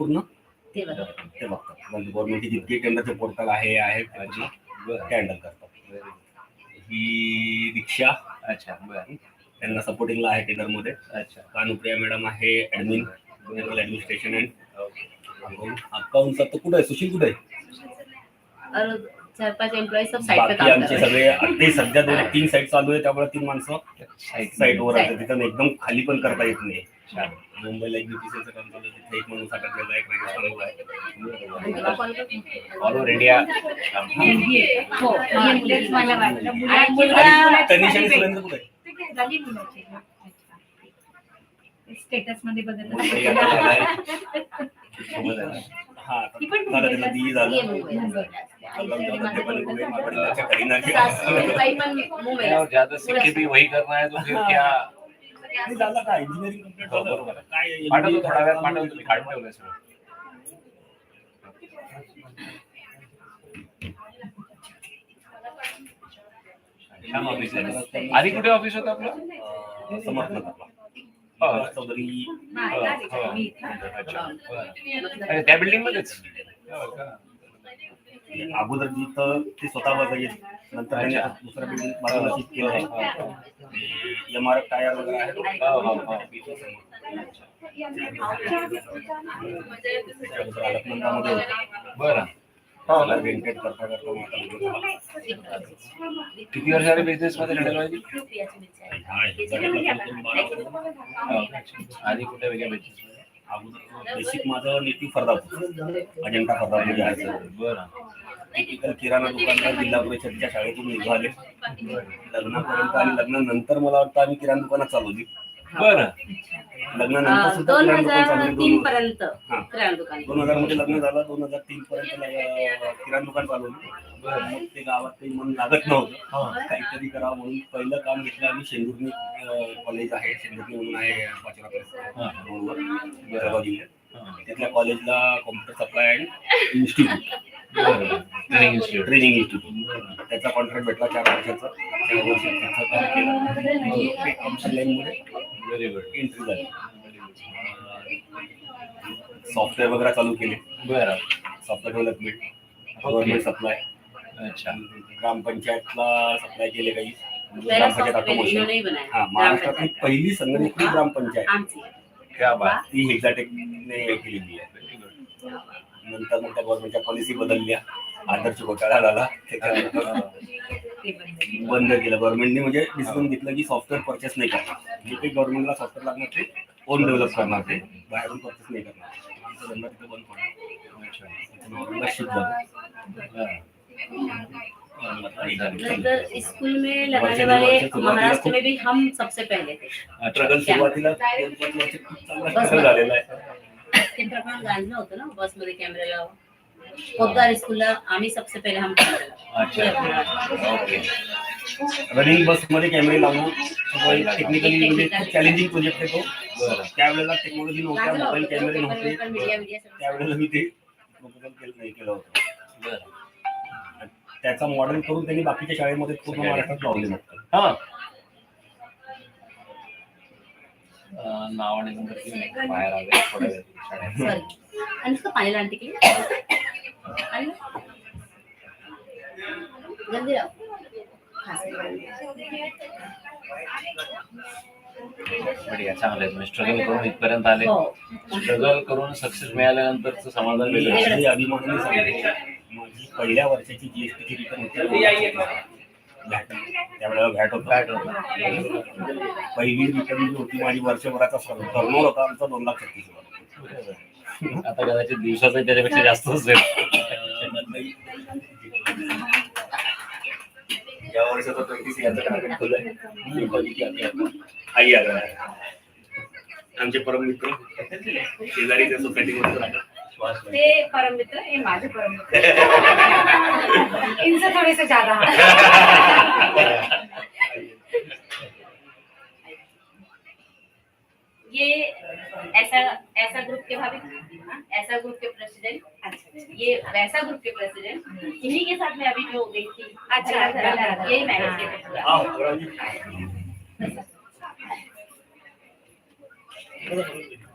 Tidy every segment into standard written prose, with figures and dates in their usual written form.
पूर्ण ते बघतात. ते बघतात. म्हणजे गव्हर्नमेंटची जितके टेंडरचे पोर्टल आहे ते हँडल करतात. ही दीक्षा, अच्छा बरं, त्यांना सपोर्टिंगला आहे टेंडरमध्ये. अच्छा, कानुप्रिया मॅडम आहे ऍडमिन, जनरल ऍडमिनिस्ट्रेशन अँड अकाउंटचा. तर कुठे आहे सुशील, कुठे आहे? और 4-5 एम्प्लॉई सब साइट पे बाकी काम कर आमचे रहे सगळे ते सध्या 2-3 साईट चालू आहे, त्यामुळे 3 माणसं साईटवर Site. आहेत. तिथं एकदम खाली पण करता येत नाही. मुंबईला एक BPCLचं काम चालू आहे, तिथे एक माणूस अटकलेला आहे, एक राजस्थानला आहे. All over India. हो, मला वाटलं आणि मुलगा तनिष आणि सुरेंद्र कुठे आहे? झाली मुलाची. स्टेटस मध्ये बघत मुंबई आता झालाय. मुंबई. हा, झालं त्याला दी झालं. ये मुंबईला. ते पण मुंबई, मागवडीच्या करीना के. सासूबाई पण मुंबईला. और ज्यादा सीख के भी वही करना है तो फिर क्या. आणि झालं काय, इंजिनिअरिंग कंप्लीट झालं. बरोबर. काय पाठवतो थोडा वेळात, पाठवतो मी, काढून ठेवलंय सगळं. छान ऑफिस आहे. आधी कुठे ऑफिस होतं आपलं? समर्थनात चौधरी. अच्छा, त्या बिल्डिंग मध्येच. अगोदर जिथं ते स्वतः बघायचे, नंतर त्यांनी दुसऱ्या बिल्डिंग बाजूला शिफ्ट केलं. MRF टायर वगैरे आहे. बरं, रेंटेड करता करता किती वर्ष झाले बिझनेस मध्ये रडेल पाहिजे? आधी कुठे वेगळ्या बिझनेस? बेसिक माझं नेटिव्ह फरदापूर, अजंठा फरदापूर आहे. बरं, टिपिकल किराणा दुकानदार जिल्हा परिषदच्या शाळेतून निघाले. लग्नापर्यंत आणि लग्नानंतर मला वाटतं आम्ही किराणा दुकानात चालवली. बरं, लग्नानंतर सुद्धा किराणा दुकान चालवली. 2003 पर्यंत किराणा दुकान. 2000 मध्ये लग्न झालं, 2003 पर्यंत किराणा दुकान चालवलं. मग ते गावात काही मन लागत नव्हतं, काहीतरी करावं म्हणून पहिलं काम घेतलं आम्ही. शेंदुर्णी कॉलेज आहे, शेंदुर्णी म्हणून आहे रोडवर जळगाव जिल्ह्यात. तिथल्या कॉलेजला computer supply and institute, training institute, त्याचा कॉन्ट्रॅक्ट भेटला 4 वर्षाचा. 4 वर्ष त्याचं काम केलं. ऑनलाईनमध्ये व्हेरी गुड, एंट्री झाली. सॉफ्टवेअर वगैरे चालू केले. बरं, सॉफ्टवेअर डेव्हलपमेंट, गव्हर्नमेंट सप्लाय. अच्छा, ग्रामपंचायतला सप्लाय केले काही. पहला सॉफ्टवेयर इन्होंने बनाया. हा, महाराष्ट्रातली पहिली संगणकीय ग्रामपंचायत आमची. क्या बात. ती हेक्साटेकने केलेली आहे. नंतर मग त्या गव्हर्नमेंटच्या पॉलिसी बदलल्या, आदर्श घोटाळा झाला, त्याच्यानंतर बंद केलं गव्हर्नमेंटने. म्हणजे डिसिजन घेतलं की सॉफ्टवेअर परचेस नाही करणार. जे काही गव्हर्नमेंटला सॉफ्टवेअर लागणार ते ओन डेव्हलप करणार, ते बाहेरून परचेस नाही करणार. आमचा धंदा तिथे बंद पडला. शिफ्ट झालं. नंतर स्कूल में लगाने वाले महाराष्ट्र में भी हम सबसे पहले थे. स्ट्रगल सुरुवातीला 4-5 वर्ष खूप चांगला स्ट्रगल झालेला आहे. ते प्रकरण गांजलं होतं ना, बस मध्ये कॅमेरा लावा. पोद्दार स्कूलला आम्ही सबसे पहिले हम रनिंग बस मध्ये कॅमेरे लावणं टेक्निकली म्हणजे खूप चॅलेंजिंग प्रोजेक्ट आहे तो. त्यावेळेला टेक्नॉलॉजी नव्हत्या, मोबाईल कॅमेरे नव्हते. त्यावेळेला मी ते केलं होतं. त्याचा मॉडेल करून त्यांनी बाकीच्या शाळेमध्ये पूर्ण महाराष्ट्रात लावले नव्हतं. हा, नाव आणि नंबर बाहेर आले थोड्या वेळ. आणि इसका पाणी लाने के लिए जल्दी लाओ. बढिया, चांगलं आहे. तुम्ही स्ट्रगल करून इथपर्यंत आले. स्ट्रगल करून सक्सेस मिळाल्यानंतरचं समाधान वेगळं. आणि अभिमानाने सांगतो, माझी पहिल्या वर्षाची जीएसटीची रिटर्न होती. त्यावेळेला व्हॅट होता. पहिली रिटर्न जी होती माझी वर्षभराचा टर्नओव्हर होता आमचा 2,36,000. आता कदाचित दिवसाचं त्याच्यापेक्षा जास्त असेल. या वर्षाचा 26 याचा टार्गेट ठेवलाय. आई आला आमचे परम मित्र शेजारीच्या सोसायटीमध्ये राहतात. ते परम मित्र, हे माझे परम मित्र. इनसे थोड़े से ज्यादा. ये ऐसा ग्रुप के भाभी, ऐसा ग्रुप के प्रेसिडेंट, ये वैसा ग्रुप के प्रेसिडेंट, इन्हीं के साथ में अभी जो गई थी. अच्छा, यही मैनेज किया.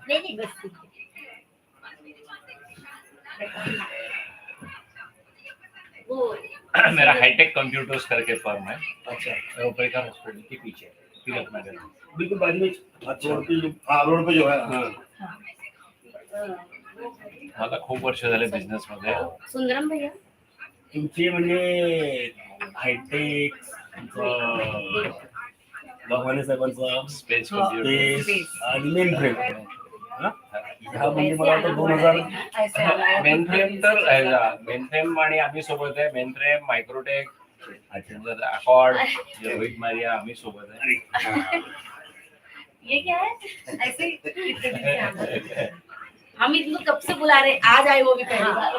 नहीं बस वो मेरा हाईटेक कंप्यूटर्स करके फर्म है, अच्छा, रोपड़ेकर हॉस्पिटल के पीछे तिलक नगर। बिल्कुल बाजू में। अच्छा, रोड पे जो है हाँ. मला खूप वर्ष झाले बिझनेस मध्ये. सुंदरम भैया तुमचे म्हणजे हायटेक भगवाने साहेबांचा स्पेस कम्प्युटर स्पेस आणि मेन फ्रेम ह्या म्हणजे मला वाटतं 2000. मेन फ्रेम तर मेन फ्रेम आणि आम्ही सोबत आहे. Mainframe microtech accord Rohit Maria आम्ही सोबत आहे. ये क्या है ऐसे कितने दिन से हम लोग- हम इनको कब से बुला रहे हैं, आज आए वो भी पहली बार।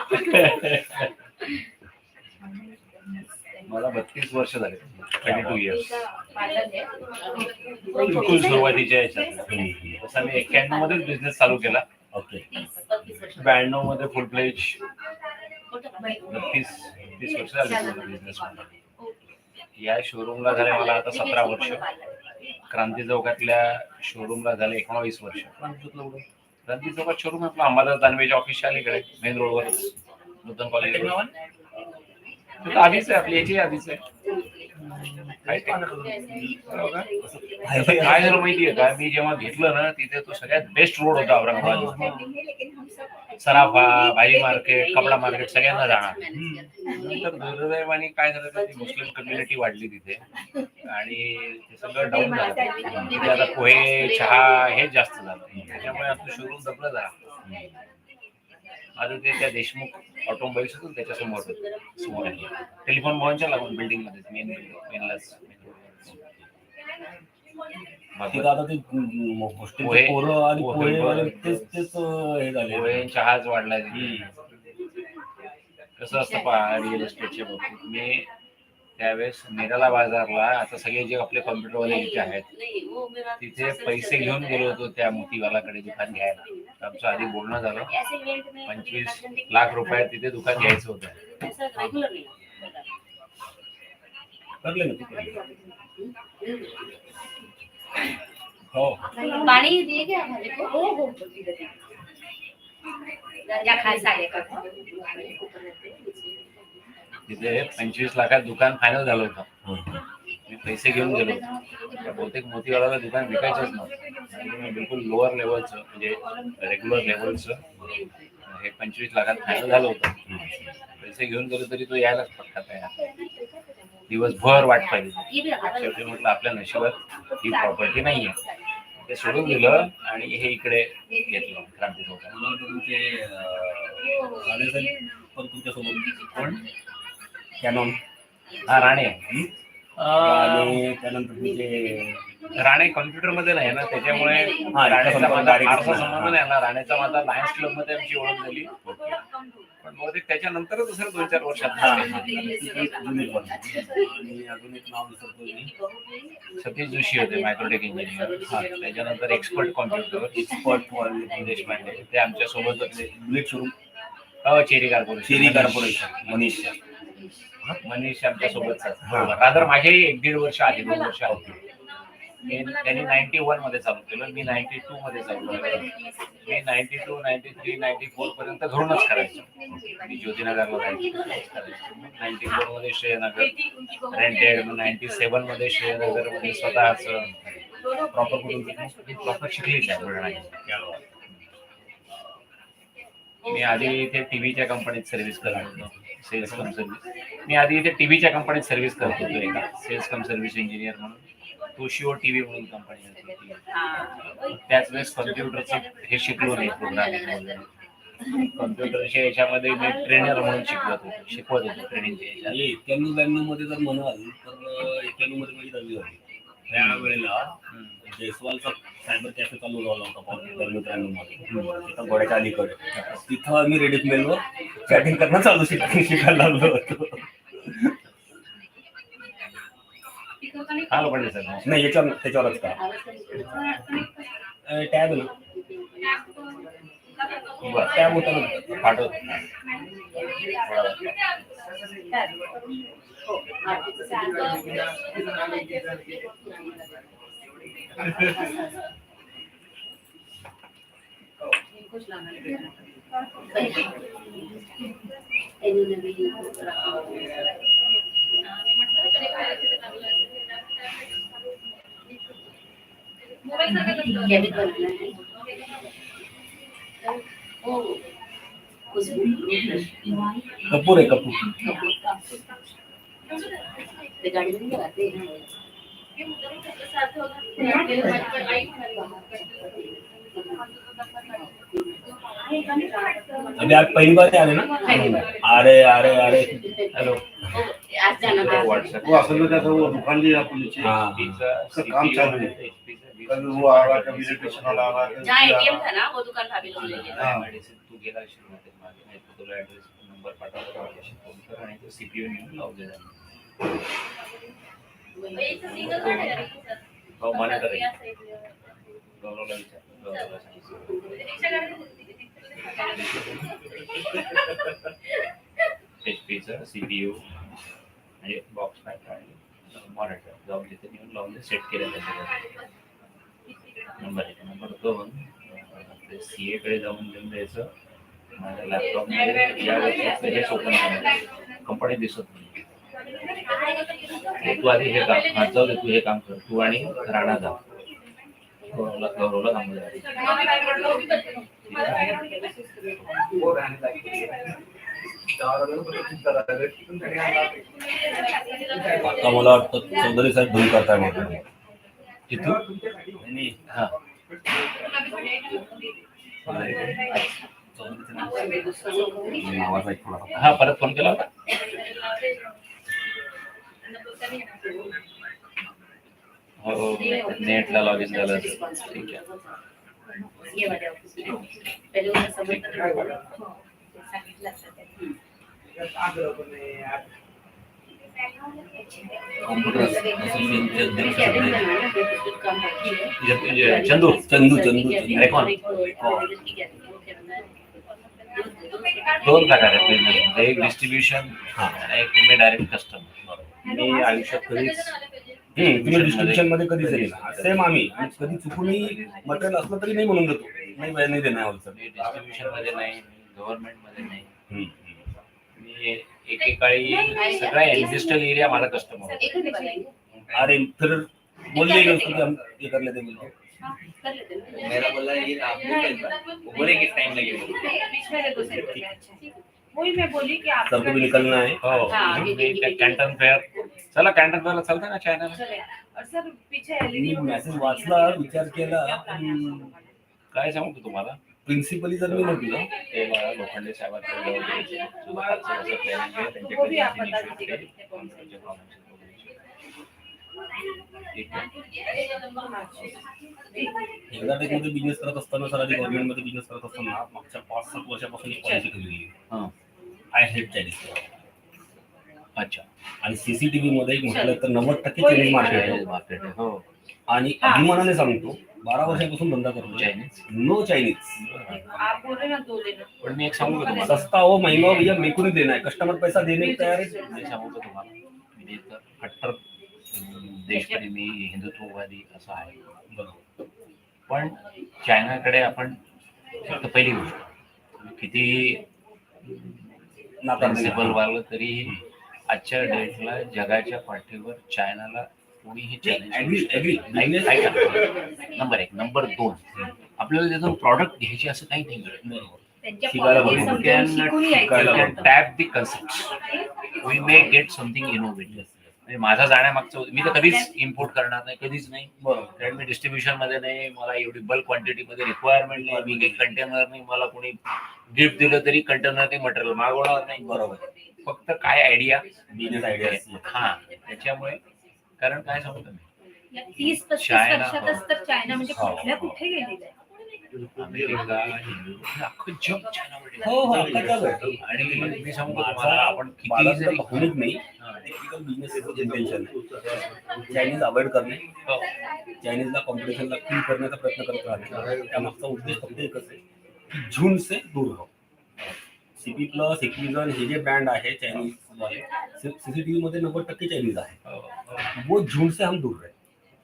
मला 32 वर्ष झाले, 32 इयर्स. पार्लर है बिलकुल सुरुवातीच्या याच्यात तसा मी 91 मध्येच बिझनेस चालू केला. ओके. 32 वर्ष 92 मध्ये फुल प्लेज खोटं का? 30 वर्ष झाली बिझनेस मध्ये. या शोरूमला झाले मला आता 17 वर्ष. क्रांती चौकातल्या शोरूमला झाले 19 वर्ष. क्रांती चौकात शोरूम आपला अंबादास दानवेच्या ऑफिसच्या अलीकडे मेन रोडवरच नूतन कॉलेज. आधीच आहे आपली याची आधीच आहे. काय झालं माहितीये का, मी जेव्हा घेतलं ना तिथे तो सगळ्यात बेस्ट रोड होता औरंगाबाद. सराफा, भाजी मार्केट, कपडा मार्केट सगळ्यांना जाणार. नंतर दुर्दैवाने काय झालं तर ती मुस्लिम कम्युनिटी वाढली तिथे आणि ते सगळं डाऊन झालं. तिथे आता पोहे चहा हे जास्त झालं, त्याच्यामुळे आपलं शोरूम दबलं झालं. आता ते त्या देशमुख ऑटोमोबाईल्स होतं त्याच्या समोर आहे. टेलिफोन भवनच्या लागून बिल्डिंग मध्ये मेन मेनलाच. तिथं आता ते हॉस्टेलचे पोरं आणि पोहेवाले तेच हे झाले. पोहे चहाच वाढलाय तिथे. कसं असतं पहा रिअल एस्टेटच्या बाबतीत, मी त्यावेळेस निराला बाजारला आता सगळे जे आपले कॉम्प्युटरवाले इथे आहेत तिथे पैसे घेऊन गेलो होतो त्या मोतीवालाकडे दुकान घ्यायला. आमचं आधी बोलणं झालं 25 लाख रुपयात तिथे दुकान घ्यायचं होतं. करले ना तिथे. हो. पानी दिए क्या हमारे को? हो हो या खाली साडे का तिथे 25 लाखात दुकान फायनल झालं होतं. मी पैसे घेऊन गेलो होतो. बहुतेक मोतीवालाला दुकान विकायचंच नव्हतं. आणि मी बिलकुल लोअर लेवलचं म्हणजे रेग्युलर लेवलचं हे 25 लाखात फायनल झालं होतं. पैसे घेऊन गेलो तरी तो यायलाच पटका तयार. दिवसभर वाट पाहिली. शेवटी म्हटलं आपल्या नशिबात ही प्रॉपर्टी नाहीये, ते सोडून दिलं आणि हे इकडे घेतलं क्रांती चौकात. मला वाटतं तुमचे राणेसाहेब पण तुमच्यासोबत कोण कॅनॉन राणे. आणि त्यानंतर तुमचे राणे कॉम्प्युटर मध्ये नाही ना, त्याच्यामुळे हा, राणेचा माझा direct फारसा संबंध. संबंध नाही ना. राणेचा माझा लायन्स क्लब मध्ये आमची ओळख झाली, पण बहुतेक त्याच्यानंतर दुसऱ्या 2-4 वर्षात जुनी पण. आणि अजून एक नाव विसरतो मी. सतीश जोशी होते मायक्रोटेक इंजिनियर. त्याच्यानंतर एक्सपर्ट कॉम्प्युटर देशपांडे ते आमच्या सोबतच. बुलेट शोरूम चेरी शेरी कॉर्पोरेशन मनीष आमच्या सोबतच. रादर माझेही 1-1.5 वर्ष आधी 2 वर्ष आधी. त्यांनी 91 मध्ये चालू केलं, मी 92 मध्ये चालू केलं. मी 92, 93, 94 पर्यंत घरूनच करायचो. मी ज्योतिनगरला जायचो 94 मध्ये श्रेयनगर रेंटेड, 97 मध्ये श्रेयनगर मध्ये स्वतःच प्रॉपर शिकलीच आहे बुलढाणा. मी आधी इथे टीव्हीच्या कंपनीत सर्व्हिस करत होतो, सेल्स कम सर्व्हिस. मी आधी इथे टीव्हीच्या कंपनीत सर्व्हिस करत होतो एका सेल्स कम सर्व्हिस इंजिनियर म्हणून. तोशिओ टीव्ही म्हणून कंपनी होती. त्याच वेळेस कम्प्युटरचं हे शिकलो नाही, प्रोग्रामिंग वगैरे. कम्प्युटरच्या याच्यामध्ये मी ट्रेनर म्हणून शिकवत होतो ट्रेनिंगच्या याच्यात. 91-92 मध्ये जर म्हणाल तर 91 मध्ये माझी 10वी होती. त्यावेळेला जयस्वालचा सायबर कॅफे चालू झाला होता 93 मध्ये. तिथं गोड्याच्या अलीकडे. तिथं आम्ही रेडिट मेलवर चॅटिंग करणं चालू शिकायला लागलो होतो. हा लोकांनी सर नाही याच्यावर त्याच्यावरच का टॅब ना टॅब होता ना पाठवत. कपूर आहे कपूर. अभी आप पहली बार आले ना? अरे अरे अरे हॅलो आज जाना व्हॉट्सअप वो असल में कैसा वो दुकान भी आपको नीचे हाँ उसका काम चालू है। कभी वो आ रहा कभी इलेक्ट्रिशियन वाला आ रहा जहाँ एटीएम था ना वो दुकान भाभी लोग ले गए हाँ। तू गेला असेल मागे नाही तर तुला ऍड्रेस नंबर पाठवतो त्याशी फोन कर आणि तो सीपीयू नेऊन लावले जाईल. हो मॉनिटर आहे. गौरवला विचार गौरवला सांगितलं. एचपीचं सीपीयू म्हणजे बॉक्स पॅक आणि मॉनिटर जाऊन तिथे नेऊन लावून सेट केलं त्याच्यावर. नंबर 1 नंबर 2 सीए कडे जाऊन देऊन द्यायचं. माझ्या लॅपटॉप मध्ये या वर्षाचं हेच ओपन करायचं. कंपनी दिसत नाही. तू आधी हे काम आज जाऊ दे तू हे काम कर तू आणि राणा जा. गौरवला काम आता मला वाटतं चौधरी साहेब धूम करताय म्हणून तिथून नाही हा नावाचा एक थोडा हा परत फोन केला होता. हो नेटला लॉग इन झालं ठीक आहे. ये वाले ऑफिस में पहले उन्हें समझ कॉम्प्युटर असोसिएशनचे अध्यक्ष होते. चंदू चंदू रेकॉन दोन प्रकार आहेत बिझनेसमध्ये. एक डिस्ट्रीब्युशन आणि एक तुम्ही डायरेक्ट कस्टमर. मी आयुष्यात कधीच तुम्ही डिस्ट्रिब्युशन मध्ये कधीच नाही ना सेम आम्ही कधी चुकूनही मटेरियल असलं तरी नाही म्हणून देतो. नाही वेळ नाही देणार होतं. मी डिस्ट्रीब्युशन मध्ये नाही गव्हर्नमेंट मध्ये नाही. मी एकेकाळी सगळा इंडस्ट्रियल एरिया माझा कस्टमर होता. अरे फिर बोलिए कि हम ये कर लेते बोलते. मेरा बोला ये आप वो बोले कि टाइम लगेगा. वही मैं बोली कि आप सबको भी निकलना है. हाँ, हो कॅन्टन फेअर चला कॅन्टन फेअरला चालतं ना चायनाला. चले और सर पीछे मी एलईडी मेसेज वाचला विचार केला काय सांगू तुम्हाला प्रिन्सिपली जर मी म्हटलं ते मला लोखंडे साहेबांकडे जाऊन द्यायचे. तुझं खालचं असं planning आहे, वो भी त्यांच्याकडे आप बता initiate दीजिएगा कर. कितने कौन से त्यांच्या comments बघायचे. ठीक आहे. एकदा मध्ये बिझनेस करत असताना सर आधी गव्हर्नमेंट मध्ये बिझनेस करत असताना मागच्या 5-7 वर्षापासून एक पॉलिसी केलेली आहे. हां. I hate Chinese. अच्छा आणि सीसीटीव्ही मध्ये म्हटलं तर 90% चायनीज मार्केट आहे. मार्केट आहे. हो आणि अभिमानाने सांगतो 12 वर्षापासून धंदा करतो चायनीज. No Chinese. आप बोल रहे हैं ना दो लेना. पण मी एक सांगू का तुम्हाला. सस्ता हो महंगा हो भैया मेरे को नहीं देना है. कस्टमर पैसा देने को तैयार है. मी सांगू का तुम्हाला मी तर कट्टर देशप्रेमी हिंदुत्ववादी असं आहे. बरोबर. पण चायनाकडे आपण फक्त पहिली गोष्ट किती प्रिन्सिपल वागलं तरी आजच्या डेटला जगाच्या पाठीवर चायनाला कोणीही चॅलेंज. ऐका नंबर 1 नंबर 2 आपल्याला त्यातून प्रॉडक्ट घ्यायचे असं काही नाही. त्यांच्या शिकायला quality बघू. समजून शिकून शिकायला यायचं. बघू. Tap the concept we may get something innovative. म्हणजे माझा जाण्यामागचं मी तर कधीच इम्पोर्ट करणार नाही कधीच नाही. बरोबर. कारण मी डिस्ट्रीब्युशन मध्ये नाही. मला एवढी बल्क क्वांटिटी मध्ये रिक्वायरमेंट नाही. मी काही कंटेनर नाही. मला कोणी गिफ्ट दिलं तरी कंटेनर ते मटेरियल मागवणार नाही. बरोबर. फक्त काय आयडिया बिझनेस आयडिया. हा त्याच्यामुळे कारण काय सांगतो मी या 30-35 चायना, वर्षातच तर चायना म्हणजे हो. कुठल्या कुठे गेलेलं आहे. अमेरिका हे अख्खं जग चायनामध्ये. हो हो आता बघ. आणि मी सांगू का तुम्हाला आपण मला किती तर जरी भावनिक नाही टेक्निकल बिझनेस इंटेन्शन आहे. चायनीज अवॉइड करणे हो. चायनीजला कॉम्पिटिशनला किल करण्याचा प्रयत्न करत राहणे. त्यामागचा उद्देश फक्त एकच आहे की झुंड से दूर राहो. सीपी प्लस एक्विजन हे जे ब्रँड आहे चायनीज वाले सीसीटीव्ही मध्ये 90% चायनीज आहे. हो, हो. वो झुंड से हम दूर रहे.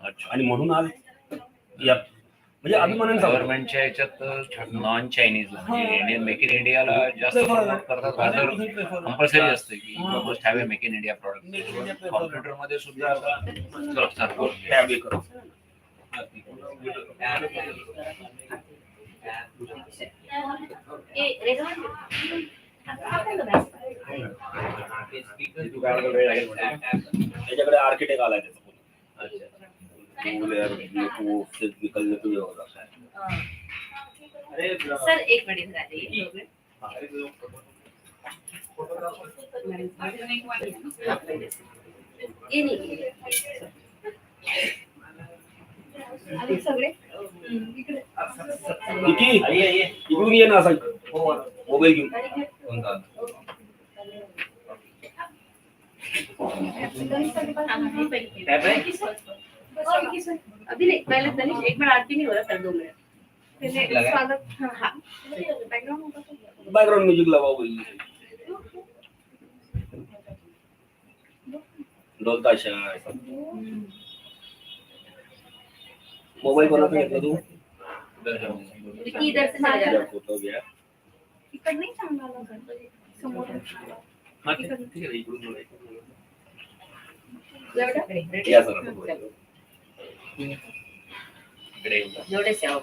अच्छा आणि म्हणून आज या म्हणजे अभिमानाने सांगतो. गव्हर्नमेंटच्या याच्यात नॉन चायनीज म्हणजे मेक इन इंडियाला जास्त प्रमोट करतात. ऑर्डर कंपल्सरी असते की must have a make in India product. Computer मध्ये सुद्धा आता टॅब हे करू. ये रेगुलर त्याच्याकडे आर्किटेक्ट आलाय त्याचा सर एक मिनिट झाली ये नाही आणि सगळे इकडून ये ना असा मोबाईल घेऊन. अभी नहीं पहले तनिष एक मिनट आरती नहीं हो रहा कर 2 मिनट स्वागत हाँ बॅकग्राऊंड म्युझिक लावा बोल. ढोलताशा मोबाईल कोणाचा घेतला तू? विकी इधर से चला जा फोटो घ्या. इकडे नाही सांगायला समोर हा, ठीक आहे, इकडून बोलायचं. जोड़े या सर जोड़े से आओ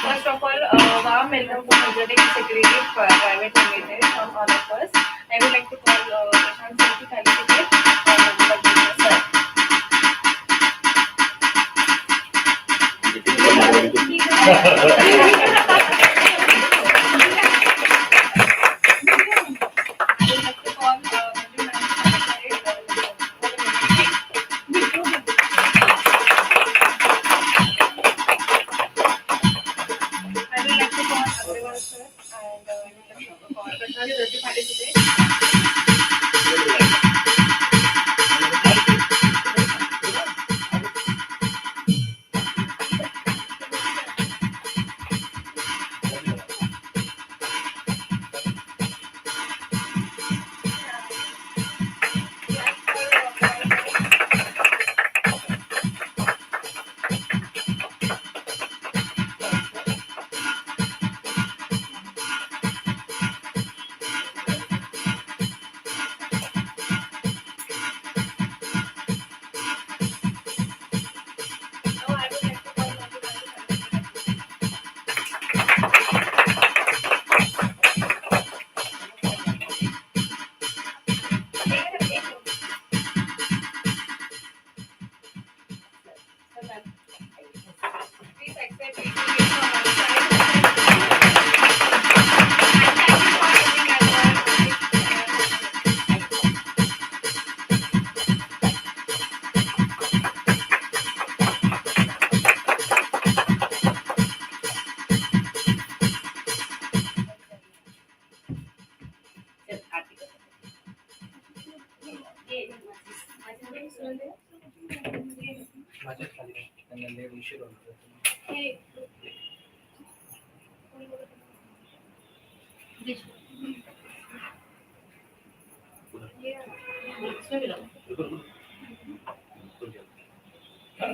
First of all, warm welcome to Majority Security Private Limited from all of us. I would like to call Prashant sir to felicitate sir.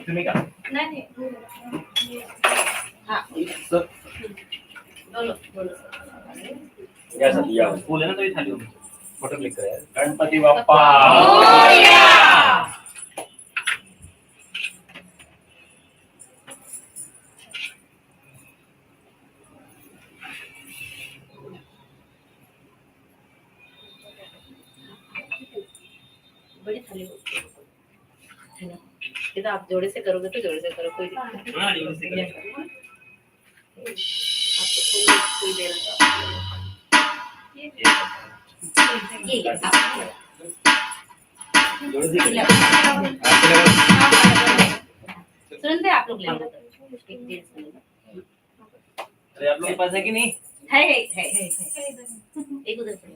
तुम्ही का नहीं हाँ सर बोलो या सर या फुल आहे ना तरी खाली फोटो क्लिक करा. गणपती बाप्पा बड़ी थाली है ना. ये तो आप जोड़े से करोगे तो जोड़े से करो, कोई दिक्कत हाँ, जोड़े से नहीं. करो. आपको कोई देना ये सुनते आप लोग लेंगे अरे आप लोग के पास है कि नहीं? है एक उधर से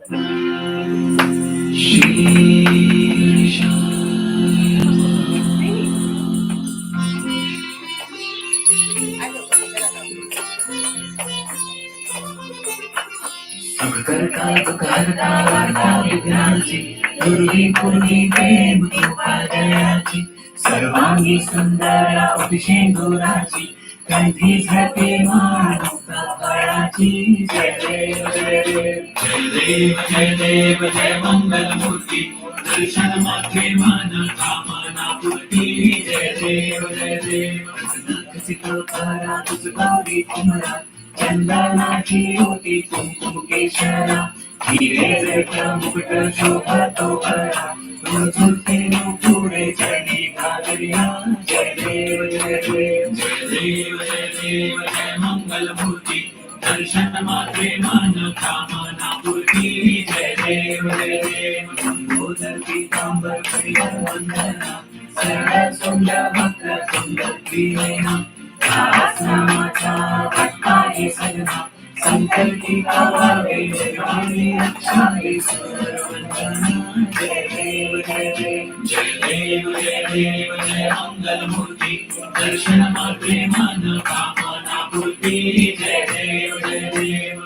विघ्नाची पूर्वी प्रेम तू आ गयाची सर्वांगी सुंदर शेंगुराची कंठी झळके मान काळाची. जय देव जय देव जय देव जय मंगल मूर्ती दर्शन मात्रे मान कामना पूर्ती. जय देव जय देव करा तुझ गौरी कुमरा चंदनाची होती कुंकुम केशरा हिरे मुकुट शोभतो करा झुलते पुढे चढी घागरिया. जय देव जय देव जय देव जय देव जय मंगल मूर्ती दर्शन मात्रे मान कामना पूर्ती. जय देव जय देव संबोधर पीतांबर परिवर वंदना सरळ सुंदर भक्त सुंदर प्रियना नामाचा भक्ता हे सजना संकल्पी कावावे जगाने रक्षा हे सुंदर वंदना. जय देव जय देव जय देव जय देव जय मंगल मूर्ती दर्शन मात्रे मान कामना पूर्ती. जय देव जय देव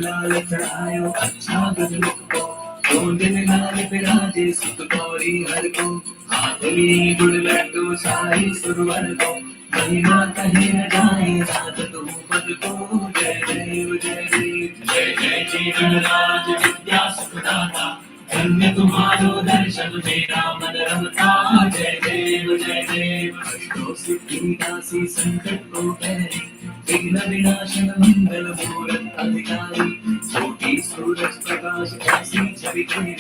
लाल चढ़ायो अच्छा गजमुख को दो दिन लाल विराजे सुत गौरी हर को आदली गुड़ लड्डू साई सुरवर को महिमा कहे न जाए साध तू पद को. जय देव जय देव जय जय जय गणराज विद्या सुखदाता धन्य तुम्हारो दर्शन मेरा मन रमता. जय देव जय देव अष्टो सिद्धि दासी संकट को टहरी विघ्न विनाशन मंगल मूरत अधिकारी ज्योति सूरज प्रकाश ऐसी छवि तेरी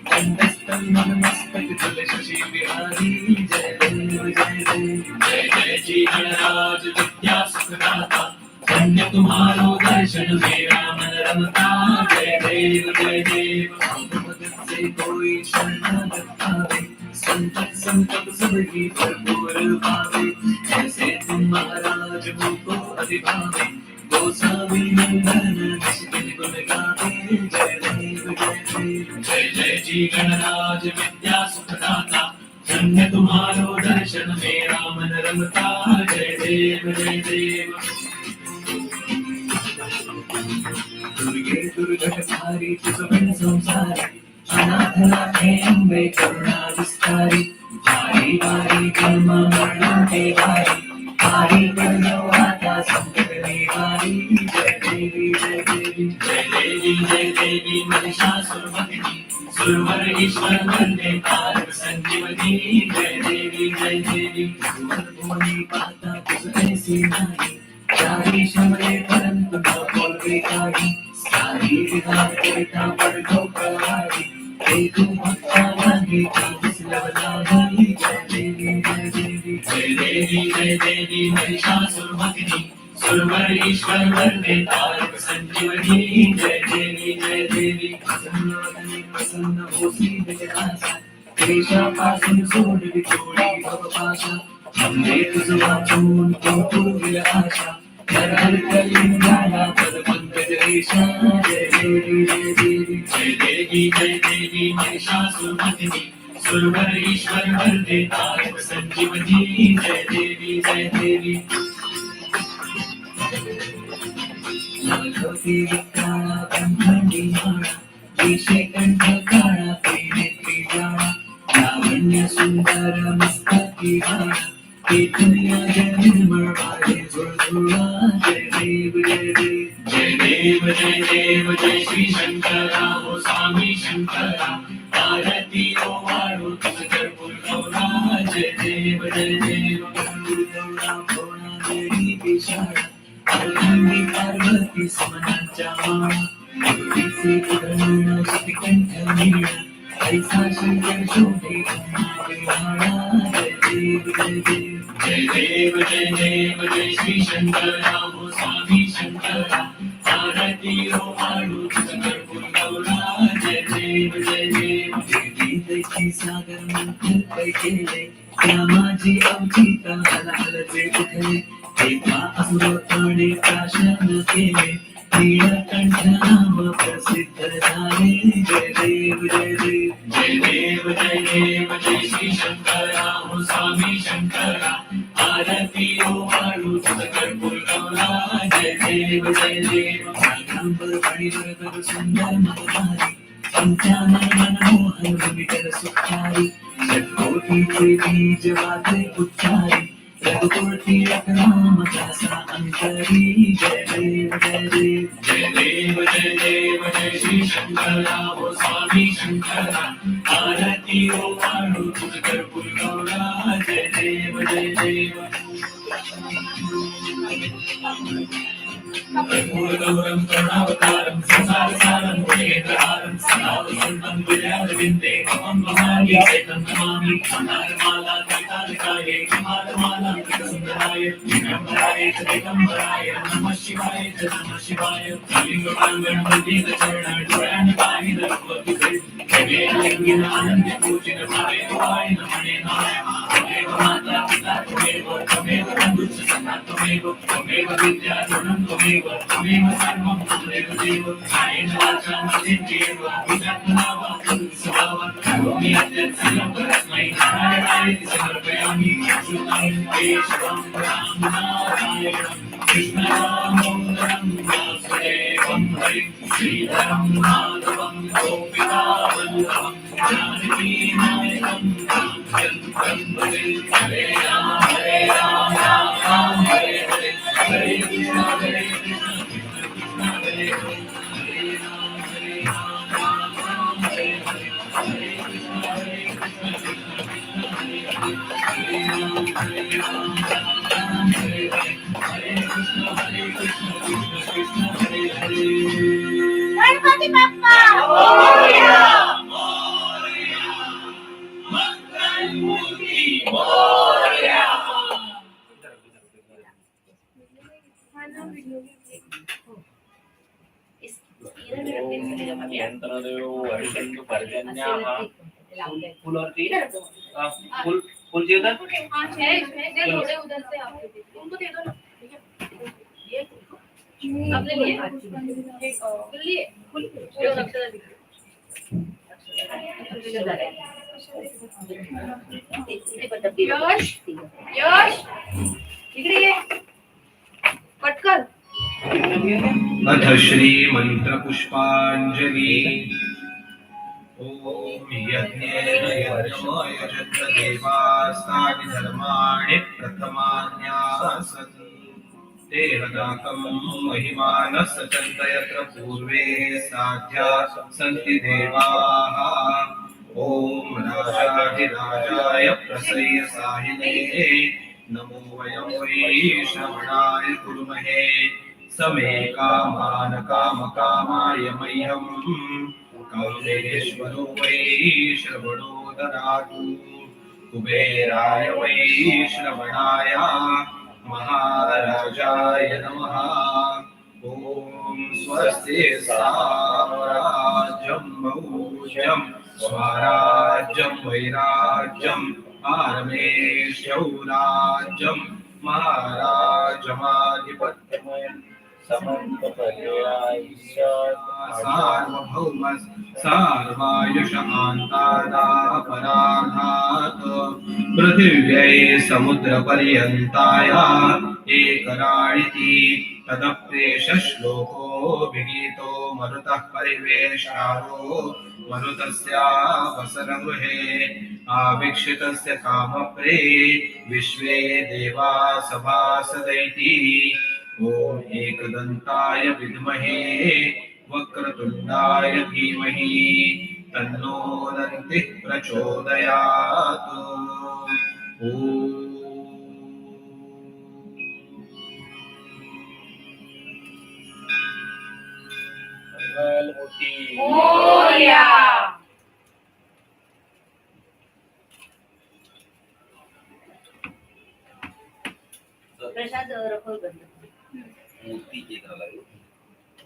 कंठस्थल मन मस्तक तल शशि बिहारी. जय देव जय देव जय जय जी गणराज विद्या सुखदाता धन्य तुम्हारो दर्शन मेरा मन रमता. जय देव जय देव भगत से कोई शरण पावे संकट संकट सब ही भरपूर पावे ऐसे तुम महाराज मुझको अधिभावे गोसावी नंदन निष्किन गुण गावे. जय देव जय देव जय जय जी गणराज विद्या सुखदाता धन्य तुम्हारो दर्शन मेरा मन रमता. जय देव जय देव दुर्गे दुर्गटहारी तुझ संसारी अनाथना अंबे करुणा विस्तारी वारी वारी जन्म मरण के वारी वारी बनो आता संकट निवारी. जय देवी जय देवी जय देवी जय देवी महिषासुरमर्दिनी सुरवर ईश्वर वंदे तारक संजीवनी. जय देवी जय देवी भुवनी पाता तुझ ऐसी नाही सारी शमरे परंतु न बोलवे काही सारी विधान करिता पडतो प्रवाही एक भक्ता लागे कास लवलाही. जय देवी जय देवी जय देवी जय देवी महिषासुरमर्दिनी सुरवर ईश्वर वंदे तारक संजीवनी. जय देवी जय देवी प्रसन्न होसी विजयासा क्लेशापासून सोडली थोडी भवपाशा हमने तुझ वाचून कौतुक आशा हर हर कलिंगाला पद पंकज रेशा. जय देवी जय देवी जय देवी जय देवी महिषासुरमर्दिनी सुरवर ईश्वर वंदे तारक संजीवनी. जय देवी जय देवी लाखोती विकारा कंठी माळा केशे कंठ काळा नेत्री जाळा लावण्य सुंदर मस्तकी बाळा केतनिया जय निर्मळ वारे झुळझुळा. जय देव जय देव जय देव जय देव जय श्री शंकरा हो स्वामी शंकरा आरती ओ वाळू तुझ कर्पूर गौरा. जय देव जय देव कर्पूर गौरा भोळा देवी विशाळा अखंडी पार्वती समनांच्या माळा तुझे पुरण कंठ नीळा ऐसा शंकर शोभे विहाळा. जय देव जय देव जय देव जय देव जय श्री शंकरा हो स्वामी शंकरा आरती ओ वाळू तुझ कर्पूर गौरा. जय देव जय देव देवी सागर मंथन पै केले त्या माझी अवचिता हलहलचे उठले एका असुरपणे प्राशन केले नीलकंठ नाम प्रसिद्ध झाले. जय देव जय देव जय देव जय देव जय श्री शंकरा हो स्वामी शंकरा आरती ओ वाळू तुझ कर्पूर गौरा. जय देव जय देव कांबर फणीवर कर सुंदर मधुमारी पंचानन मनमोहन विठ्ठल सुखारी षटकोटीचे बीज वाचे उच्चारी रघुकुळती रघुनाम दासा अंतरी जय देव जय देव जय देव जय देव जय श्री शंकरा ओ स्वामी शंकरा आरती ओ वाळू तुझकर पुरगौरा जय देव जय देव कर्पूरगौरं करुणावतारं संसारसारं भुजगेन्द्रहारं सदा वसन्तं विद्यारविन्दे मम महानि चैतं नमामि मन्दारमाला कवितालिकायै कमालमाला कृतसुन्दराय दिगम्बराय च दिगम्बराय नमः शिवाय च नमः शिवाय लिङ्गपाङ्गणमण्डितचरण डोळ्यान्पाहि नरपतिसे जगेलिङ्गिन आनन्दपूजिन भावे भवाय नमणे नारायण त्वमेव माता पिता त्वमेव बन्धुश्च सखा त्वमेव विद्या ऋणं त्वमेव सर्वं त्वमेव देव कायेन वाचा मनसेन्द्रियेण बुद्ध्यात्मना वा स्वभावं करोमि यद्यत् सकलं परस्मै नारायणाय समर्पयामि श्रुतं केशवं राम नारायणं कृष्णदामोदरं वासुदेवं हरिं श्रीधरं माधवं गोपिकावल्लभं जानकीनायकं रामचन्द्रं भजे हरे राम राम राम हरे हरे हरे कृष्ण कृष्ण हरे हरे हरे राम राम हरे हरे हरे कृष्ण कृष्ण हरे हरे हरे राम राम हरे हरे हरे कृष्ण कृष्ण कृष्ण हरे हरे गणपती बाप्पा मोरया मोरया मंगलमूर्ती मोरया इस किरण में अपने चले जाओ भैया यंत्रदेव वर्षंतु पर्जन्याः फूलवरती फूल चाहिए था हाँ है इसमें दे थोड़े उधर से आप उनको दे दो ना ये अपने लिए फुल पूरा अक्षर यश यश इकडे ये पटकन अथ श्री मंत्र पुष्पांजलि ओम यज्ञेन यजन्त देवास्तानि धर्माणि प्रथमान्यासन् तेहदाकं महिमानः सचन्त यत्र पूर्वे साध्या सन्ति देवाः ओम राजाधिराजाय प्रसय्यसाहिने नमो वयं वै श्रवणाय कुर्महे समे कामान कामकामाय मह्यम् कौलेश्वरो वै श्रवणो ददातु कुबेराय वै श्रवणाय महाराजाय नमः ॐ स्वस्ति साम्राज्यं मौज्यं स्वराज्यं वैराज्यं पारमेश्वराज्यं महाराजमाधिपत्यमयं सार्वभौम सार्वायुषकान्तादापराधात् पृथिव्यै समुद्रपर्यन्ताय एकराळिति तदप्रेष श्लोको विगीतो मरुतः परिवेशारो मरुतस्यावसरगृहे आवीक्षितस्य कामप्रे विश्वे देवा सभासदैति ॐ एकदन्ताय विद्महे वक्रतुण्डाय धीमहि तन्नो दन्तिः प्रचोदयात् ॐ मोरया प्रसाद रखो बंद मूर्ती एक लागली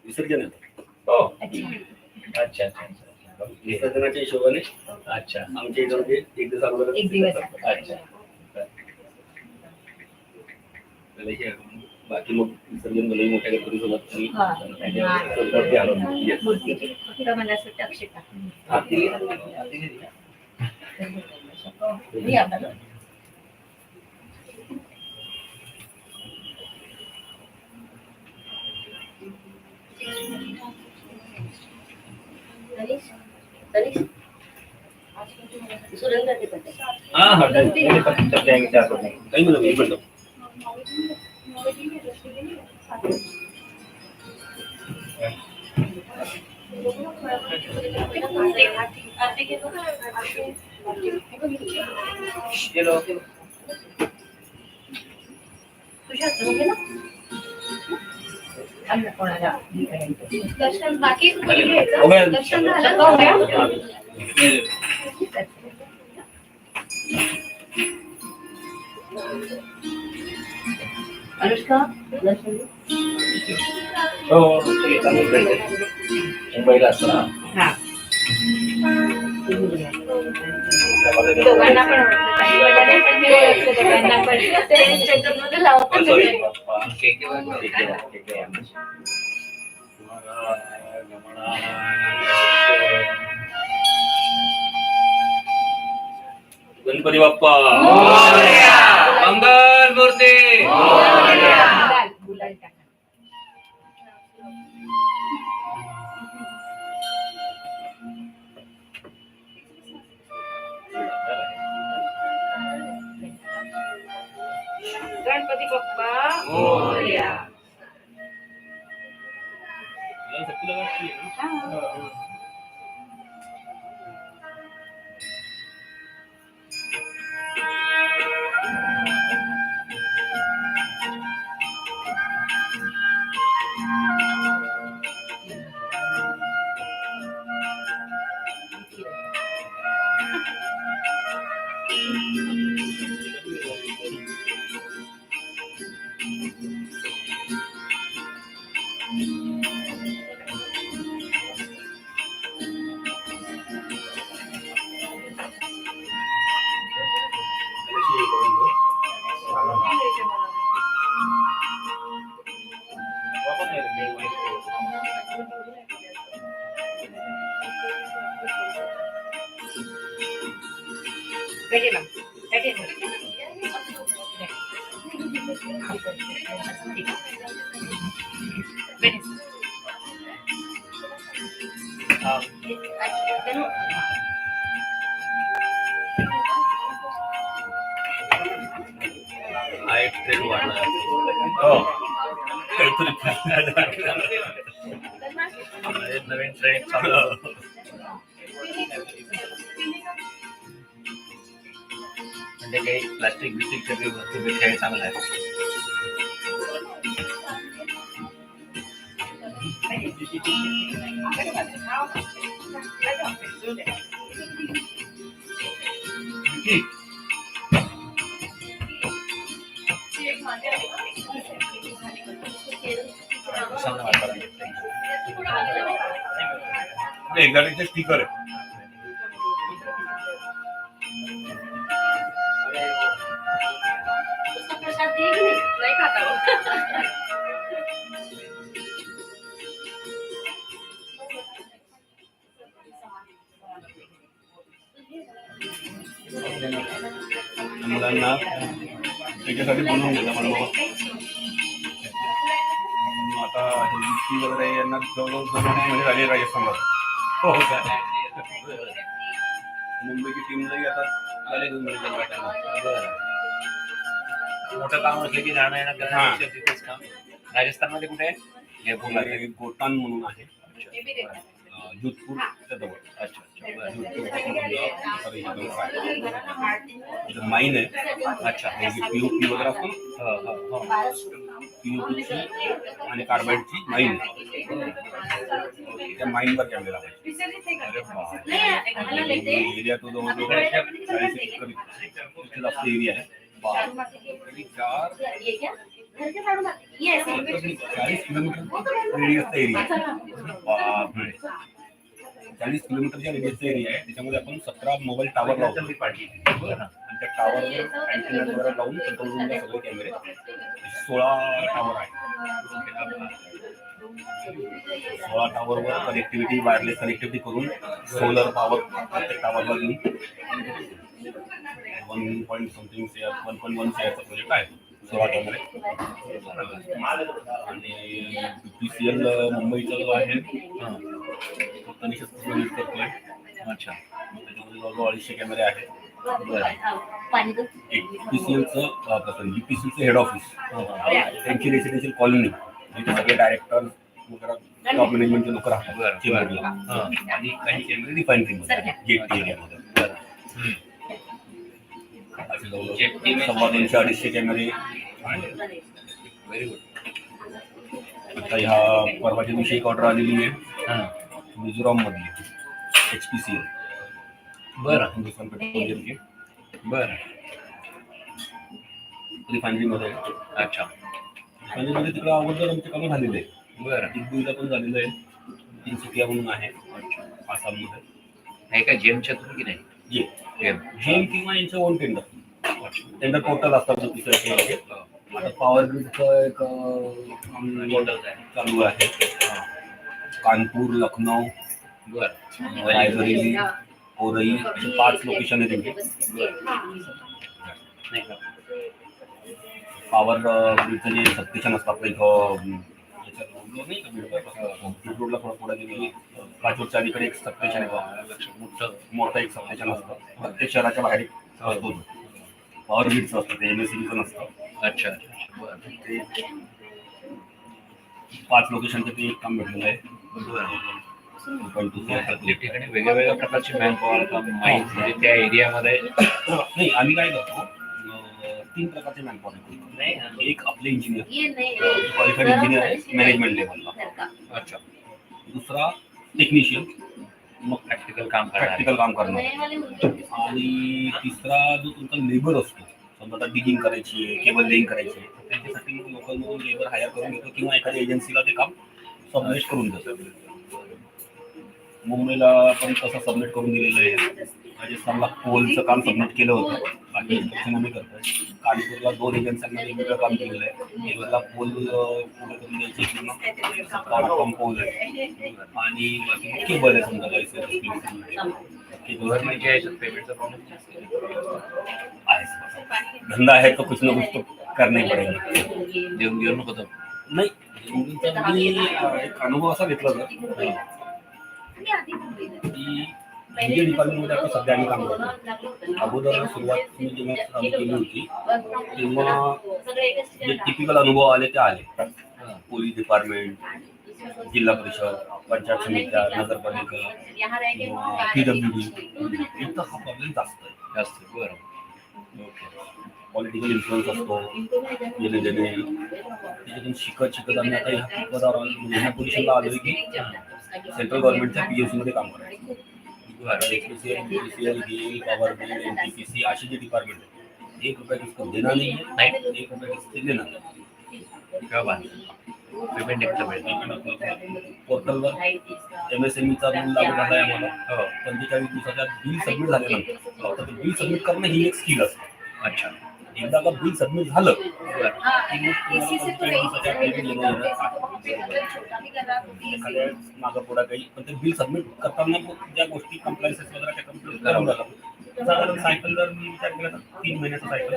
विसर्जन आहे. हो अच्छा अच्छा अच्छा विसर्जनाच्या हिशोबाने अच्छा आमच्या इथे एक दिवस अगोदर एक दिवस अच्छा त्याला हे बाकी मग विसर्जन भले मोठ्या गणपतीसोबत आणि हा. गणपती आणून येत. मूर्तीचे फक्त मला असं अक्षर टाकून आरती आरती घेतली का? हे आपलं सुरेंद्र तिकडे. हा हा काही मिळतो एक मिळतो. दर्शन बाकी कोणी घ्यायचं? दर्शन झालं का उद्या? अनुष्का हो मुंबईला असतो ना. हा दोघांना पण ओळखलं ताई वगैरे, पण मी ओळखलं दोघांना पण. ते त्याच्यामध्ये लावतात सॉरी गणपती बाप्पा मंगल मूर्ती गुलाल, गुलाल टाका. Ganpati Bappa Morya. Ready, ma'am. Ready, Ready. हा एक ट्रेंड वाढला. हो नवीन ट्रेंड चालू. म्हणजे काही प्लास्टिक बिस्टिकच्या काही वस्तू खेळ चांगला आहे. प्रसन्न वाटतं. एक्झॅक्टली स्टिकर आहे. प्रसाद दे की नाही? नाही खाता हो. मुलांना त्याच्यासाठी बनवून घेतलं मला बाबा. आता हिंदी वगैरे यांना जवळजवळ 2 महिने झाले राजस्थानला. हो का? मुंबईची टीमलाही आता झाले 2 महिने वाटायला. बरं. मोठं काम असलं की जाणं येणं करण्यापेक्षा तिथेच काम. राजस्थानमध्ये कुठे आहे? जयपूरला आहे. एक गोटान म्हणून आहे हे बी देतात. जोधपूरच्या जवळ. अच्छा अच्छा बरं. जोधपूर माईन आहे. अच्छा पीओपी वगैरे असतो ना, हो हो हो. पीओपीची आणि कार्बाईडची माईन. त्या माईनवर कॅमेरा आहे. अरे बापरे. नाही, मला लेते. एरिया तो जवळजवळ 40 एकर इतका जास्त एरिया आहे. ये क्या? घर के झाड़ू मार. ये ऐसे. 40 किलोमीटर रेडियसचा एरिया आहे. बापरे. 40 किलोमीटरच्या रेडियसचा एरिया आहे. त्याच्यामध्ये आपण 17 मोबाईल टावर लावतो आणि त्या टावरवर अँटेना वगैरे लावून कंट्रोल रूमला सगळे कॅमेरे 16 टावर आहे. 16 टावरवर कनेक्टिव्हिटी वायरलेस कनेक्टिव्हिटी करून सोलर पॉवर प्रत्येक टावरला देऊन 1.1 शेअरचा प्रोजेक्ट आहे. 16 कॅमेरे आणि PCL मुंबईचा जो आहे तो तनिषच प्रोड्यूस करतोय. अच्छा त्याच्यामध्ये जवळजवळ 250 कॅमेरे आहेत. पाणी दूध. HPCLचं UPCचं हेड ऑफिस, त्यांची रेसिडेन्शियल कॉलनी, जिथे सगळे डायरेक्टर वगैरे टॉप मॅनेजमेंटचे लोक राहतात बरं. चेंबूरला. आणि काही चेंबर रिफायनरीमध्ये जेटी एरियामध्ये. असे जवळजवळ 250-250 कॅमेरे आहेत. Very good. आता ह्या परवाच्या दिवशी एक ऑर्डर आलेली आहे मिझोराम मधली HPCL, बरं हिंदुस्थान पेट्रोलियमची बरं. रिफायनरीमध्ये. अच्छा. रिफायनरीमध्ये तिकडे अगोदर आमचे कामं झालेले आहे. बरं. दिग्बुईला पण झालेलं आहे. तिनसुकिया म्हणून आहे आसाममध्ये. नाही का जेमच्या थ्रू की नाही? जेम. जेम किंवा यांचं ओन टेंडर पोर्टल असतात दुसऱ्या. आता पॉवर ग्रीडचं एक मॉडेल चालू आहे. कानपूर, लखनौ, बरं. रायबरेली, ओरई असे 5 लोकेशन आहे त्यांचे. नाही का? पॉवर ग्रीडचं जे सबस्टेशन असतं आपलं इथं नाही का बीड रोडला थोडं पुढे गेली काचोरच्या अलीकडे एक सबस्टेशन आहे. मोठं एक सबस्टेशन असतं प्रत्येक शहराच्या बाहेर असतो. पॉवर ग्रीडचं असतं ते MSCBचं नसतं. अच्छा. बरं. ते 5 लोकेशनचं ते एक काम भेटलेलं आहे. प्रत्येक ठिकाणी वेगवेगळ्या प्रकारची मॅन पॉवर म्हणजे त्या एरियामध्ये. नाही, आम्ही काय करतो 3 प्रकारचे मॅन पॉवर करतो. एक आपले इंजिनियर, क्वालिफाईड इंजिनियर आहे मॅनेजमेंट लेवलला. अच्छा. दुसरा टेक्निशियन, मग प्रॅक्टिकल काम करणार. प्रॅक्टिकल काम करणार. आणि तिसरा जो तुमचा लेबर असतो, समजा आता डिगिंग करायची आहे, केबल लेईंग करायची आहे, त्याच्यासाठी मग लोकलमधून लेबर हायर करून घेतो किंवा एखाद्या एजन्सीला ते काम सबमिट करून देतो. मुंबईला पण तसं सबमिट करून दिलेलं आहे. राजस्थानला पोलचं काम सबमिट केलं होतं, बाकी इंस्ट्रक्शन करतोय. कानपूरला 2 एजन्सींना वेगवेगळं काम केलेलं आहे. एकला पोल पुढे करून द्यायची किंवा 17 पोल आहे आणि बाकी केबल आहे समजा गव्हर्नमेंटच्या याच्यात पेमेंटचा प्रॉब्लेम आहे. धंदा आहे तो कुछ ना कुछ तो करना ही पडेगा. देऊन घेऊन नको. नाही, मी एक अनुभव असा घेतला होता की हिंदी डिपार्टमेंटमध्ये आता सध्या आम्ही काम करतो. अगोदर सुरुवात मी जेव्हा काम केली होती तेव्हा जे टिपिकल अनुभव आले ते आले. पोलीस डिपार्टमेंट, जिल्हा परिषद, पंचायत समित्या, नगरपालिका किंवा PWD इथं हा प्रॉब्लेम जास्त आहे. बरं. पॉलिटिकल इन्फ्लुअन्स असतो गेले त्याच्यातून शिकत आम्ही आता ह्या पदावर ह्या पोझिशनला आलो की सेंट्रल गव्हर्नमेंटच्या PSC मध्ये काम करायचं. HPCL, GEL, power grid, NTPC असे जे डिपार्टमेंट आहे 1 रुपया किसको देना नहीं है, 1 रुपया किससे लेना नहीं. क्या बात. पेमेंट पोर्टलवर MSMEचा रूल लागू झाला आहे आम्हाला. 45 दिवसाच्या बिल सबमिट झाल्यानंतर तर बिल सबमिट करणं ही एक स्किल असते. अच्छा. एकदा का बिल सबमिट झालं की एखाद्या मागं पुढं काही पण ते बिल सबमिट करताना ज्या गोष्टी कंप्लायन्सेस वगैरे त्या कम्प्लीट करावं लागतात. साधारण सायकल जर मी विचार केला तर 3 महिन्याचा सायकल.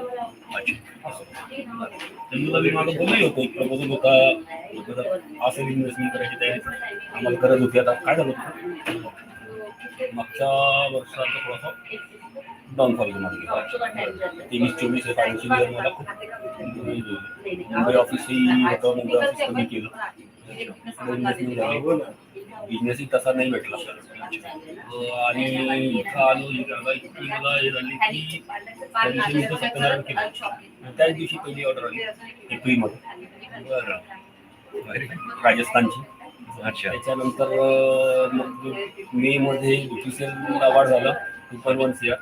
चंदूला मी मागं बोलली होतो, एक प्रपोजल होता असं इन्व्हेस्टमेंट करायची तयारी आम्हाला गरज होती. आता काय झालं होतं मागच्या वर्षाचं थोडंसं डाऊनफॉल झाला. 23-24 हे फायनान्शियल इयर मला खूप मुंबई ऑफिसही होतं, मुंबई ऑफिस कमी केलं, इन्व्हेस्टमेंट झाली, बिझनेसही तसा नाही भेटला. आणि इथं आलो ही जागा इतकी मला हे झाली की त्या दिवशी मी सत्यनारायण केलं. त्याच दिवशी पहिली ऑर्डर आली एप्रिलमध्ये. राजस्थानची. अच्छा. त्याच्यानंतर मग मे मध्ये UPCL अवॉर्ड झालं 2.1 CR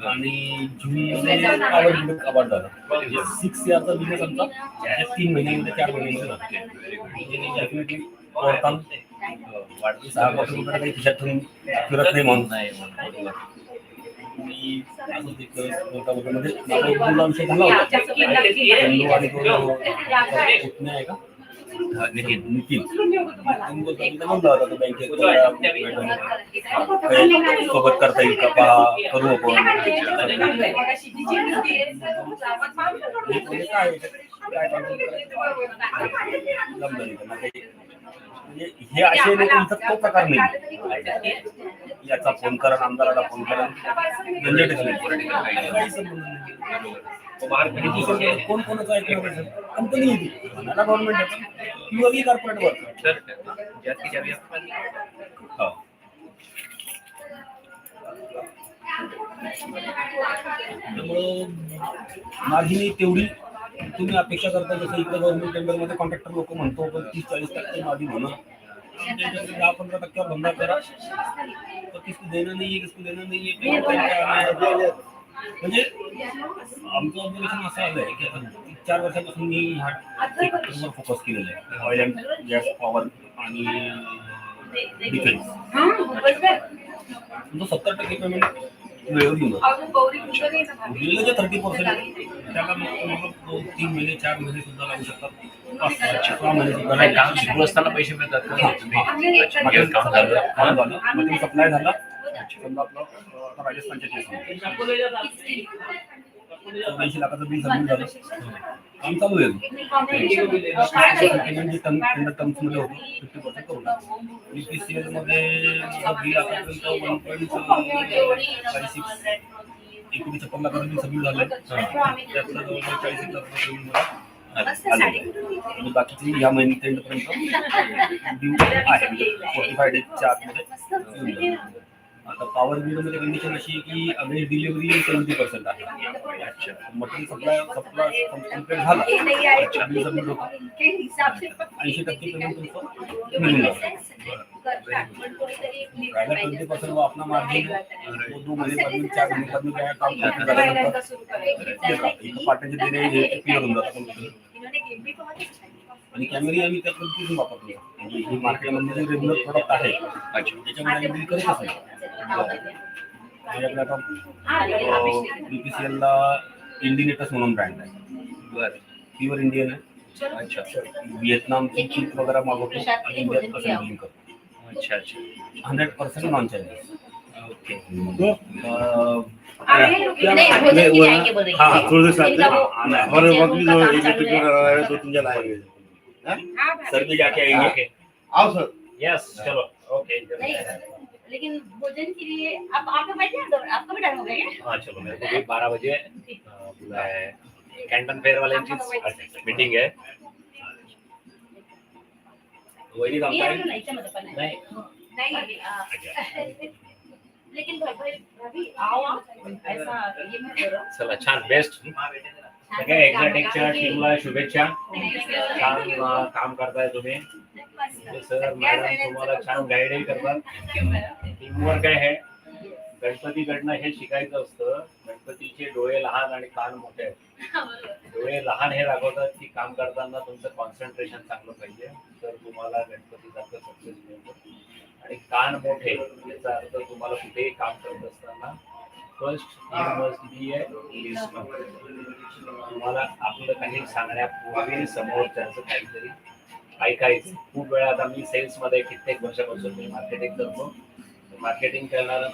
आणि जूनमध्ये पॉवर ग्रीड अवॉर्ड झालं. म्हणजे 6 CRचा बिझनेस आमचा 3 महिन्यामध्ये 4 महिन्यामध्ये झाला. डेफिनेटली वरतान वाढली 6 वर्षांमध्ये काही खिशातून फिरत नाही म्हणून मी असंच एक मध्ये माझा एक मुला विषय झाला होता. चंदू आणि तो पुतण्या आहे का नितीन म्हणला होता तो बँकेत सोबत करता येईल का पहा करू आपण. हे असे इथं तो प्रकार नाही. याचा फोन करा, आमदाराला फोन करा, झंझटच नाही. काही संबंध नाही. कोण कोणाचं ऐकणार आहे सर? कंपनी आहे ती, मला गव्हर्नमेंट आहे पण प्युअरली कॉर्पोरेट वर्क. हो. त्यामुळं मार्जिन तेवढी तुम्ही अपेक्षा करता, जसं इकडे गव्हर्नमेंट टेंडरमध्ये कॉन्ट्रॅक्टर लोक म्हणतो पण 30-40% मार्जिन होणं, 10-15% धंदा करा, तर किसको देणं नाहीये, किसको देणं नाहीये. म्हणजे आमचं ऑब्झर्वेशन असं आलंय की आता 4 वर्षापासून मी ह्या सेक्टरवर फोकस केलेलं आहे, ऑइल अँड गॅस, पॉवर आणि डिफेन्स. तो 70% पेमेंट वेळेवर घेऊन दिलेलं जे 30% त्याला मग 2-3 महिने 4 महिने सुद्धा लागू शकतात, 5-6 महिने सुद्धा नाही, लागू काम सुरू असताना पैसे मिळतात का तुम्ही? शकतात. काम झालं काम झालं, मटेरियल सप्लाय झाला, समजा आपलं आता राजस्थानच्या केस 84 लाखाचं बिल सबमिट झालं, काम चालू आहे. पेमेंट जे टेंडर टर्म्समध्ये होतं 50% करून टाकलं. BPCL मध्ये बिल आतापर्यंत 1.46 1 कोटी 56 लाखाचं बिल सबमिट झालंय. त्यातलं जवळजवळ 40 लाखाचं बिल मला आलेलं. आणि बाकीची ह्या महिन्यापर्यंत ड्यू आहे, म्हणजे 45 डेजच्या आतमध्ये येऊन जाईल. आता पॉवर ग्रीडमध्ये कंडिशन अशी आहे की अगेन्स्ट डिलिव्हरी 70% आहे. मटेरियल सप्लाय कम्प्लीट झाला, बिल सबमिट होतं, 80% पेमेंट तुमचं मिळून जातं. राहिला 20% वो अपना मार्जिन है, वो 2 महीने बाद में 4 महीने बाद में क्या काम करते झाल्यानंतर एक पार्टनरचे देणे हे क्लिअर होऊन जातं. आणि कॅमेरे आम्ही त्या पद्धतीने वापरतो, म्हणजे ही मार्केटमध्ये जे रेग्युलर प्रोडक्ट आहे त्याच्यामध्ये आम्ही बिल करतच नाही. आपल्या आता BPCL ला इंडिनेटस म्हणून ब्रँड आहे, प्युअर इंडियन आहे. अच्छा. व्हिएतनामची चीप वगैरे मागवतो आणि इंडियात असेंबलिंग करतो. अच्छा अच्छा. 100% नॉन चायनीज. ओके. भोजन की जाएंगे बोल रही हाँ है। थोड़े से इनका वो हमारे वक्त भी जो काम चालू इलेक्ट्रिक है। वगैरह है 2-3 जन आएंगे. सर भी जाके आएंगे. ओके. आओ सर. यस चलो. ओके. नहीं, लेकिन भोजन के लिए आप बैठ जाए, आपका भी टाइम हो गया क्या? हाँ चलो, मेरे को भी 12 बजे कैंटन फेयर वाल्यांची मीटिंग आहे. वही ये काम हम नहीं समझ पाना है। नाही नहीं, लेकिन भाभी आओ आप, ऐसा ये मत करो। चला छान बेस्ट. सगळ्या एक्झॅटिकच्या टीमला शुभेच्छा. छान काम करताय तुम्ही. सर मॅडम तुम्हाला छान गाईडही करतात. टीमवर्क आहे. गणपतीकडनं हे शिकायचं असतं. गणपतीचे डोळे लहान आणि कान मोठे आहेत. डोळे लहान हे दाखवतात की काम करताना तुमचं कॉन्सन्ट्रेशन चांगलं पाहिजे, तर तुम्हाला गणपतीसारखं सक्सेस मिळतं. आणि कान मोठे याचा अर्थ तुम्हाला कुठेही काम करत असताना first you must be a listener. तुम्हाला आपलं काही सांगण्यापूर्वी समोरच्याचं काहीतरी ऐकायचं. खूप वेळा आता मी सेल्समध्ये कित्येक वर्षापासून मी मार्केटिंग करतो. मार्केटिंग करणारा